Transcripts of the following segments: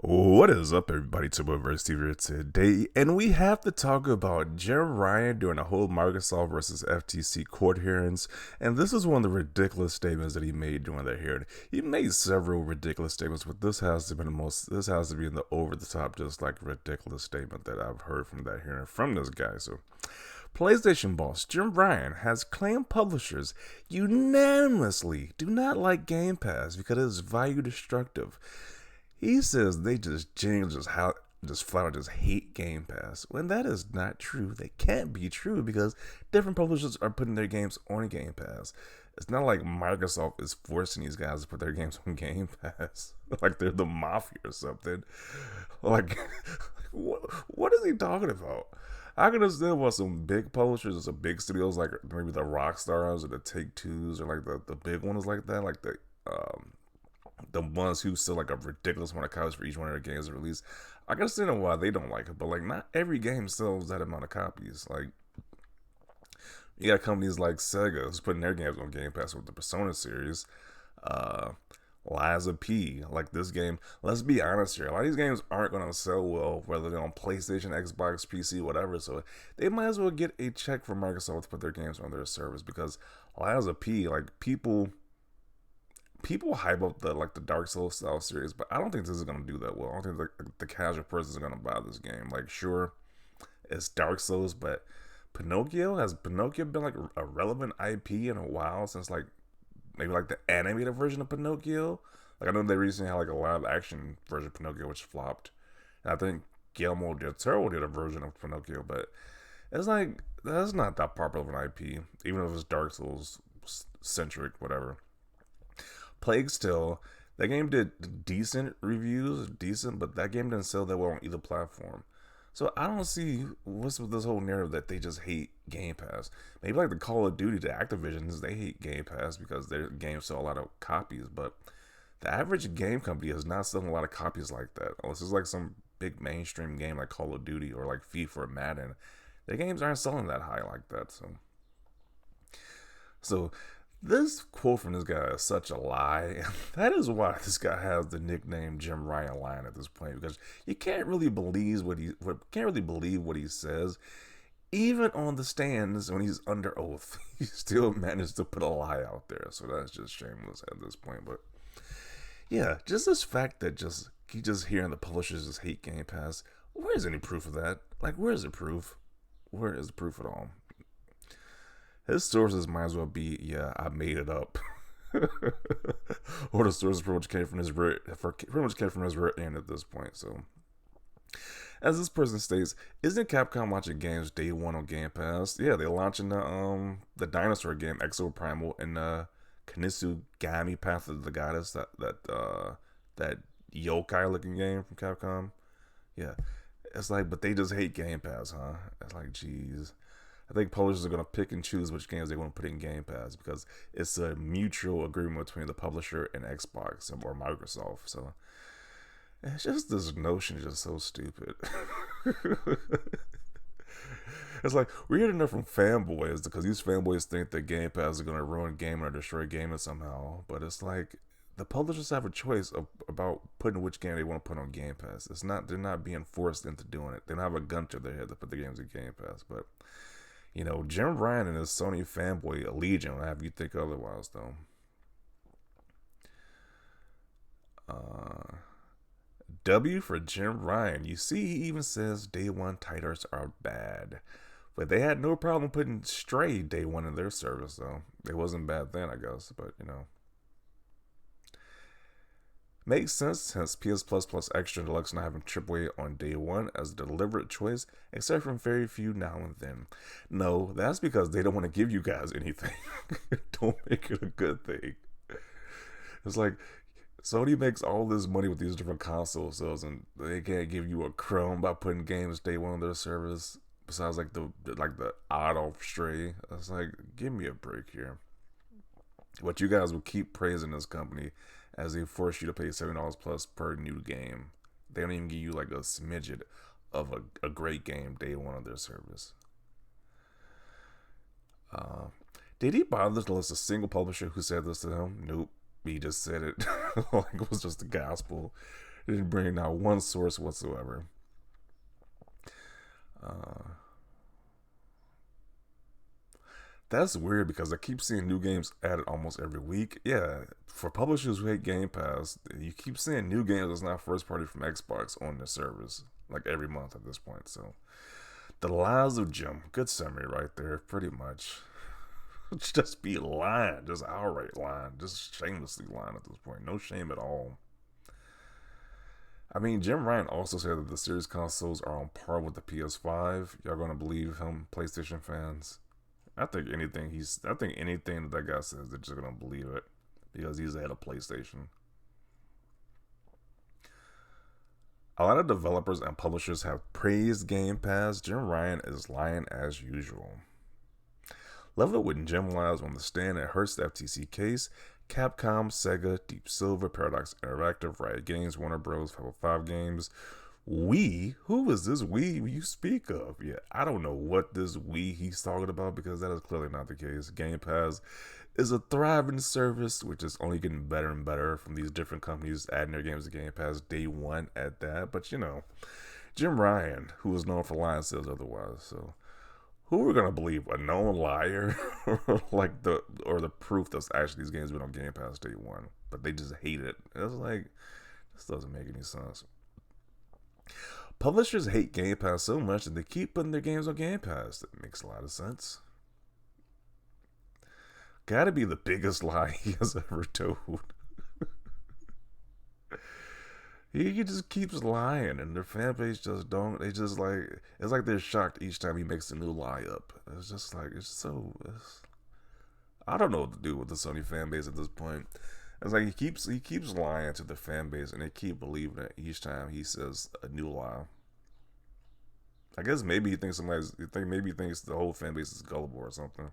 What is up, everybody? Turboverse TV here today, and we have to talk about Lyin Ryan doing a whole Microsoft versus FTC court hearings, and this is one of the ridiculous statements that he made during that hearing. He made several ridiculous statements, but this has to be the most. This has to be the over the top, just like ridiculous statement that I've heard from that hearing from this guy. So, PlayStation boss Lyin Ryan has claimed publishers unanimously do not like Game Pass because it is value destructive. He says they just flat out just hate Game Pass. When that is not true, they can't be true because different publishers are putting their games on Game Pass. It's not like Microsoft is forcing these guys to put their games on Game Pass, like they're the mafia or something. Like, what is he talking about? I can understand why some big publishers or some big studios, like maybe the Rockstars or the Take Twos or like the big ones like that, like the ones who sell like a ridiculous amount of copies for each one of their games released. I can understand why they don't like it, but like not every game sells that amount of copies. Like you got companies like Sega who's putting their games on Game Pass with the Persona series. Uh Liza P, like this game. Let's be honest here. A lot of these games aren't gonna sell well, whether they're on PlayStation, Xbox, PC, whatever. So they might as well get a check from Microsoft to put their games on their service because Liza P, like people hype up the Dark Souls style series, but I don't think this is gonna do that well. I don't think the casual person is gonna buy this game. Like, sure, it's Dark Souls, but has Pinocchio been like a relevant IP in a while since like maybe like the animated version of Pinocchio? Like I know they recently had like a live action version of Pinocchio which flopped. And I think Guillermo del Toro did a version of Pinocchio, but it's like that's not that popular of an IP, even if it's Dark Souls centric, whatever. Plague Tale, that game did decent reviews, but that game didn't sell that well on either platform. So I don't see what's with this whole narrative that they just hate Game Pass. Maybe like the Call of Duty, the Activisions, they hate Game Pass because their games sell a lot of copies, but the average game company is not selling a lot of copies like that. Unless it's like some big mainstream game like Call of Duty or like FIFA or Madden. Their games aren't selling that high like that. So this quote from this guy is such a lie. That is why this guy has the nickname Lyin Ryan at this point, because you can't really believe what he says. Even on the stands when he's under oath, he still managed to put a lie out there. So that's just shameless at this point. But yeah, just this fact that he just hearing the publishers just hate Game Pass. Where's any proof of that? Like, where's the proof? Where is the proof at all? His sources might as well be, yeah, I made it up. Or the sources pretty much came from his written end at this point. So, as this person states, isn't Capcom launching games day one on Game Pass? Yeah, they're launching the dinosaur game Exo Primal and Kinisugami Path of the Goddess, that yokai looking game from Capcom. Yeah, it's like, but they just hate Game Pass, huh? It's like, geez. I think publishers are going to pick and choose which games they want to put in Game Pass because it's a mutual agreement between the publisher and Xbox or Microsoft. So it's just this notion is just so stupid. It's like we're hearing enough from fanboys because these fanboys think that Game Pass is going to ruin gaming or destroy gaming somehow. But it's like the publishers have a choice about putting which game they want to put on Game Pass. They're not being forced into doing it. They don't have a gun to their head to put the games in Game Pass, but. You know, Lyin Ryan and his Sony fanboy allegiance will have you think otherwise, though. W for Lyin Ryan. You see, he even says day one titles are bad. But they had no problem putting Stray day one in their service, though. It wasn't bad then, I guess, but, you know. Makes sense since PS Plus Plus Extra and Deluxe not having AAA on day one as a deliberate choice, except from very few now and then. No, that's because they don't want to give you guys anything. Don't make it a good thing. It's like Sony makes all this money with these different console sales, and they can't give you a crumb by putting games day one on their service. Besides, like the odd off Stray, it's like, give me a break here. But you guys will keep praising this company as they force you to pay $7 plus per new game. They don't even give you like a smidget of a great game day one of their service. Did he bother to list a single publisher who said this to him? Nope. He just said it like it was just the gospel. They didn't bring out one source whatsoever. Uh, that's weird because I keep seeing new games added almost every week. Yeah, for publishers who hate Game Pass, you keep seeing new games that's not first party from Xbox on their servers like every month at this point. So the lies of Jim, good summary right there, pretty much. Just be lying, just outright lying, just shamelessly lying at this point. No shame at all. I mean, Jim Ryan also said that the series consoles are on par with the PS5. Y'all gonna believe him, PlayStation fans? I think anything that guy says, they're just gonna believe it because he's ahead of PlayStation. A lot of developers and publishers have praised Game Pass. Jim Ryan is lying as usual. Love it when Jim lies on the stand and hurts the FTC case. Capcom, Sega, Deep Silver, Paradox Interactive, Riot Games, Warner Bros. 505 Games. We? Who is this we you speak of? Yeah, I don't know what this we he's talking about because that is clearly not the case. Game Pass is a thriving service which is only getting better and better from these different companies adding their games to Game Pass day one at that. But you know, Jim Ryan, who is known for lying, says otherwise. So who we're gonna believe? A known liar, or like the proof that actually these games been on Game Pass day one, but they just hate it. It's like this doesn't make any sense. Publishers hate Game Pass so much that they keep putting their games on Game Pass. That makes a lot of sense. Gotta be the biggest lie he has ever told. He just keeps lying, and their fan base just don't. They just like it's like they're shocked each time he makes a new lie up. It's just like it's so. I don't know what to do with the Sony fan base at this point. It's like he keeps lying to the fan base, and they keep believing it each time he says a new lie. I guess maybe he thinks maybe he thinks the whole fan base is gullible or something.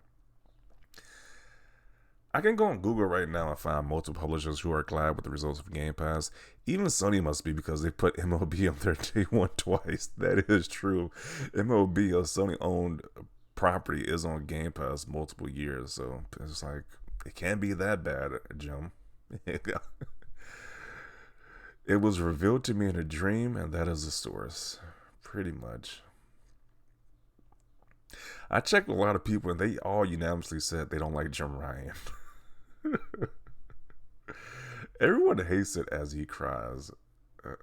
I can go on Google right now and find multiple publishers who are glad with the results of Game Pass. Even Sony must be because they put MLB on their day one twice. That is true. MLB, a Sony owned property, is on Game Pass multiple years. So it's like, it can't be that bad, Jim. It was revealed to me in a dream, and that is the source. Pretty much. I checked with a lot of people, and they all unanimously said they don't like Jim Ryan. Everyone hates it as he cries. Uh,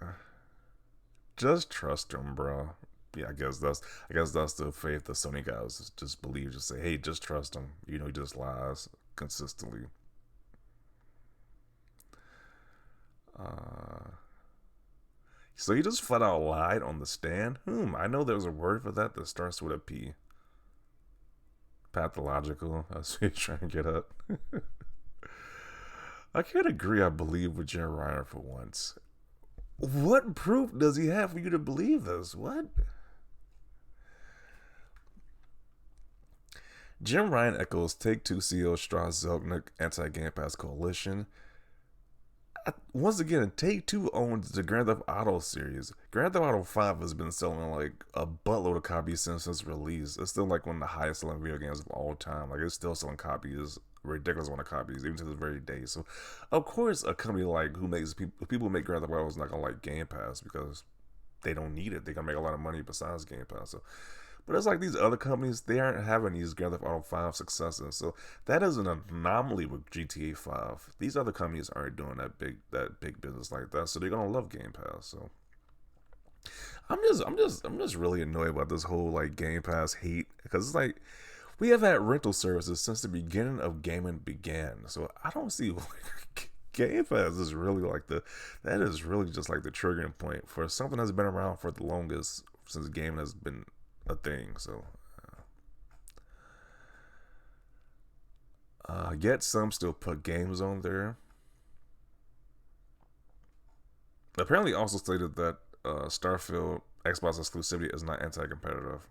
just trust him, bro. Yeah, I guess that's the faith that Sony guys just believe. Just say, hey, just trust him. You know, he just lies consistently. Uh, so he just flat out lied on the stand. I know there's a word for that that starts with a P. Pathological. That's what you're trying to get at. I can't agree. I believe with Jim Ryan for once. What proof does he have for you to believe this? What? Jim Ryan echoes Take Two CEO Strauss Zelnick anti Game Pass coalition. Once again, Take Two owns the Grand Theft Auto series. Grand Theft Auto 5 has been selling like a buttload of copies since its release. It's still like one of the highest selling video games of all time. Like, it's still selling copies, ridiculous amount of copies, even to this very day. So, of course, a company like people who make Grand Theft Auto is not gonna like Game Pass because they don't need it. They can make a lot of money besides Game Pass. So, but it's like these other companies, they aren't having these Grand Theft Auto 5 successes. So that is an anomaly with GTA 5. These other companies aren't doing that big business like that. So they're gonna love Game Pass. So I'm just really annoyed about this whole like Game Pass hate because it's like we have had rental services since the beginning of gaming began. So I don't see like, Game Pass is really like that is really just like the triggering point for something that's been around for the longest since gaming has been a thing. So, yet some still put games on there. Apparently, also stated that Starfield Xbox exclusivity is not anti-competitive.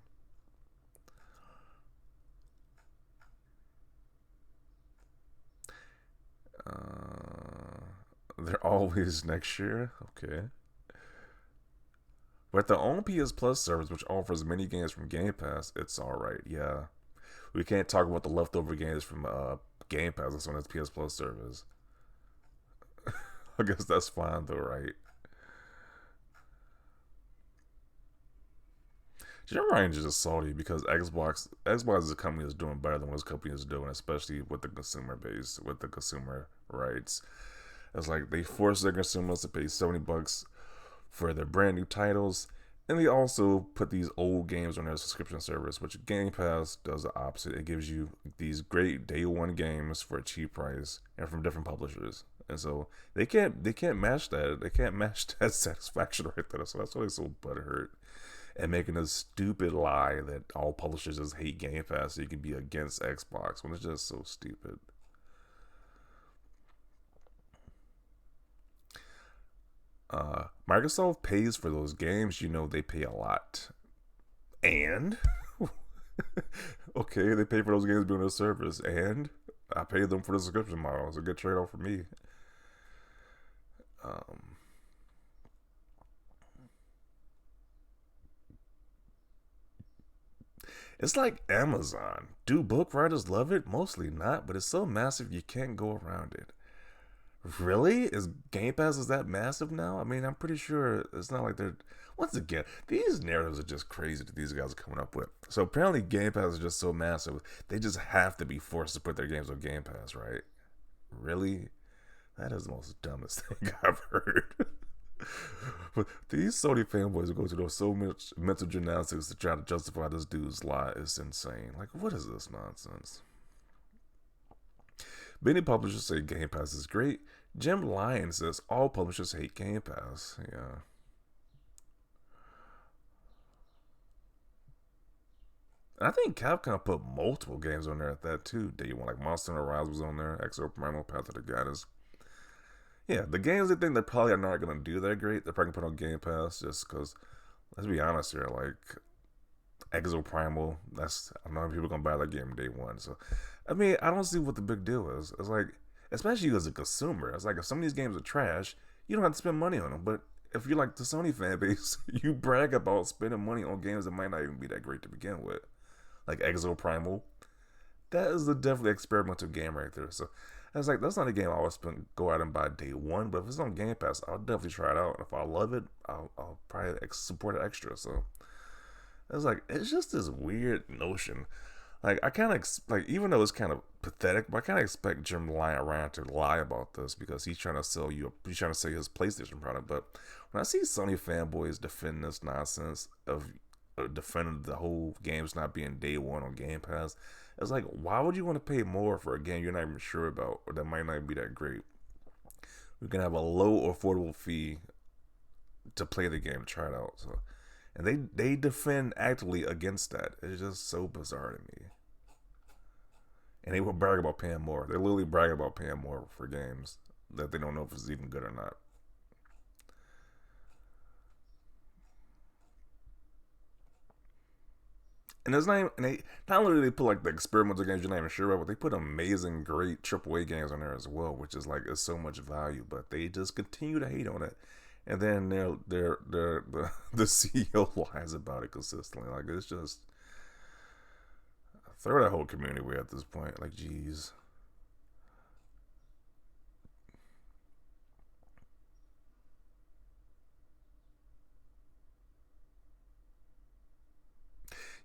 They're always next year. Okay. With their own PS Plus service, which offers many games from Game Pass, it's alright. Yeah. We can't talk about the leftover games from Game Pass that's on its PS Plus service. I guess that's fine though, right? Jim Ryan's just salty because Xbox is a company that's doing better than what his company is doing, especially with the consumer base, with the consumer rights. It's like they force their consumers to pay $70 for their brand new titles, and they also put these old games on their subscription service, which Game Pass does the opposite. It gives you these great day one games for a cheap price and from different publishers. And so they can't match that. They can't match that satisfaction right there. So that's why they're so butthurt and making a stupid lie that all publishers just hate Game Pass so you can be against Xbox when it's just so stupid. Microsoft pays for those games. You know they pay a lot, and okay, they pay for those games being on their service, and I pay them for the subscription model. It's a good trade off for me. Um, it's like Amazon. Do book writers love it? Mostly not, but it's so massive you can't go around it. Really? Is Game Pass is that massive now? I mean, I'm pretty sure it's not like they're. Once again, these narratives are just crazy that these guys are coming up with. So apparently, Game Pass is just so massive, they just have to be forced to put their games on Game Pass, right? Really? That is the most dumbest thing I've heard. But these Sony fanboys who go through so much mental gymnastics to try to justify this dude's lie is insane. Like, what is this nonsense? Many publishers say Game Pass is great. Jim Lyin says all publishers hate Game Pass. Yeah. And I think Capcom put multiple games on there at that too. Day one, like Monster Hunter Rise was on there, Exo Primal, Path of the Goddess. Yeah, the games they think they're probably not gonna do that great, they're probably gonna put on Game Pass just because. Let's be honest here, like Exo Primal, that's I don't know if people gonna buy that game day one. So, I mean, I don't see what the big deal is. It's like, especially you as a consumer, it's like if some of these games are trash, you don't have to spend money on them. But if you're like the Sony fan base, you brag about spending money on games that might not even be that great to begin with, like Exo Primal. That is a definitely experimental game right there. So, it's like that's not a game I would spend go out and buy day one. But if it's on Game Pass, I'll definitely try it out. And if I love it, I'll probably support it extra. So it's just this weird notion. Like I kind of like even though it's kind of pathetic, but I kind of expect Jim Ryan to lie about this because he's trying to sell you. He's trying to sell his PlayStation product. But when I see Sony fanboys defend this nonsense of defending the whole games not being day one on Game Pass, it's like why would you want to pay more for a game you're not even sure about or that might not even be that great? We can have a low affordable fee to play the game, to try it out. So and they defend actively against that. It's just so bizarre to me. And they will brag about paying more. They're literally bragging about paying more for games that they don't know if it's even good or not. And it's not even, and they not only do they put like the experimental games you're not even sure about, but they put amazing, great AAA games on there as well, which is like it's so much value. But they just continue to hate on it, and then the CEO lies about it consistently. Like it's just throw that whole community away at this point. Like, geez.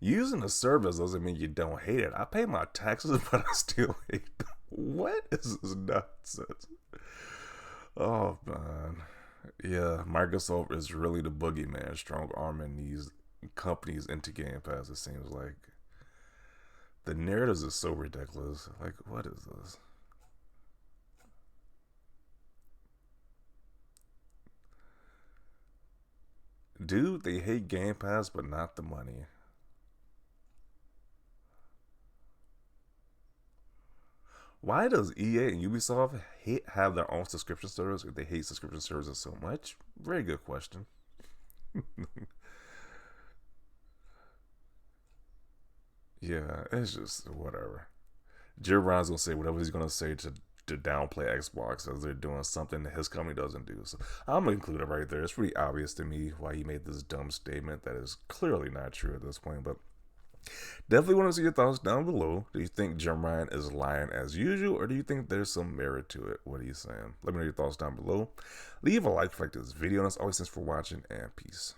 Using the service doesn't mean you don't hate it. I pay my taxes, but I still hate them. What is this nonsense? Oh man, yeah. Microsoft is really the boogeyman, strong arming these companies into Game Pass. It seems like the narratives are so ridiculous. Like, what is this? Dude, they hate Game Pass, but not the money. Why does EA and Ubisoft have their own subscription service if they hate subscription services so much? Very good question. Yeah, it's just whatever. Jim Ryan's gonna say whatever he's gonna say to downplay Xbox as they're doing something that his company doesn't do. So I'm gonna include it right there. It's pretty obvious to me why he made this dumb statement that is clearly not true at this point. But definitely want to see your thoughts down below. Do you think Jim Ryan is lying as usual, or do you think there's some merit to it? What are you saying? Let me know your thoughts down below. Leave a like if you like this video, and as always, thanks for watching, and peace.